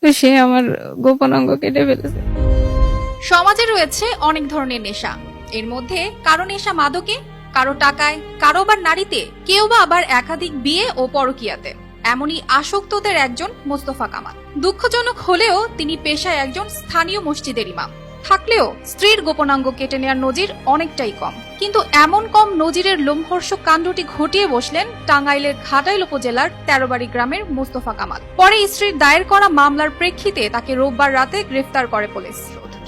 তো সে আমার গোপন অঙ্গ কেটে ফেলেছে। সমাজে রয়েছে অনেক ধরনের নেশা। এর মধ্যে কারো নেশা মাদকে, কারো টাকায়, কারো আবার নারীতে, কেউ বা আবার একাধিক বিয়ে ও পরকীয়াতে। এমনই আসক্তদের একজন মোস্তফা কামাল। দুঃখজনক হলেও তিনি পেশায় একজন স্থানীয় মসজিদের ইমাম। থাকলেও স্ত্রীর গোপনাঙ্গ কেটে নেওয়ার নজির অনেকটাই কম। কিন্তু এমন কম নজিরের লোমহর্ষক কাণ্ডটি ঘটিয়ে বসলেন টাঙ্গাইলের ঘাটাইল উপজেলার ১৩ গ্রামের মোস্তফা কামাল। পরে স্ত্রীর দায়ের করা মামলার প্রেক্ষিতে তাকে রোববার রাতে গ্রেফতার করে পুলিশ।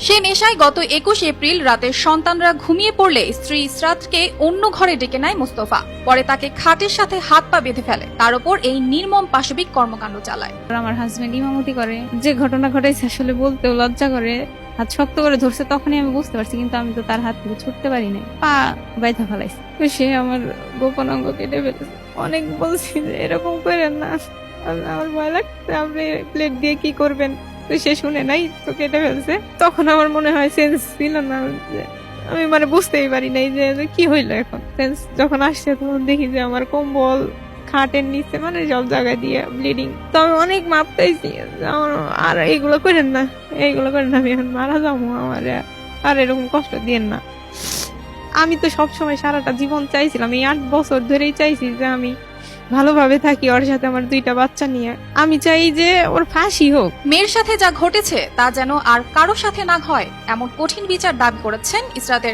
সে নেশায় গত ২১ এপ্রিল রাতে সন্তানরা ঘুমিয়ে পড়লে স্ত্রী ইসরাতকে অন্য ঘরে ডেকে নেয় মোস্তফা। পরে তাকে খাটের সাথে হাত পা বেঁধে ফেলে, তার উপর এই নির্মম পাশবিক কর্মকাণ্ড চালায়। আমার হাজবেন্ড ইমামতি করে, যে ঘটনা ঘটাইছে আসলে বলতেও লজ্জা করে। হাত শক্ত করে ধরছে, তখনই আমি বুঝতে পারছি, কিন্তু আমি তো তার হাত থেকে ছুটতে পারি নাই, পা বাইধা ফেলাইছে। তো সে আমার গোপন অঙ্গ কেটে ফেলেছে। অনেক বলছি যে এরকম করেন না, আমার ভয় লাগছে, আপনি প্লেট দিয়ে কি করবেন। তো সে শুনে নাই, তো কেটে ফেলছে। তখন আমার মনে হয় সেন্স ছিল না, আমি মানে বুঝতেই পারি নাই যে কি হইলো। এখন সেন্স যখন আসছে তখন দেখি যে আমার কম্বল খাটের নিচে মানে সব জায়গায় দিয়ে ব্লিডিং। তো আমি অনেক মাপ পাইছি, আর এইগুলো করেন না, এইগুলো করেন না, আমি এখন মারা যাবো, আমার আর এরকম কষ্ট দিয়েন না। আমি তো সবসময় সারাটা জীবন চাইছিলাম, এই ৮ বছর ধরেই চাইছি যে আমি ভালোভাবে থাকি ওর সাথে, আমার 2টা বাচ্চা নিয়ে। আমি চাই যে ওর ফাঁসি হোক। মেয়ের সাথে যা ঘটেছে তা যেন আর কারো সাথে না হয়, এমন কঠিন বিচার দাবি করেছেন ইসরাতের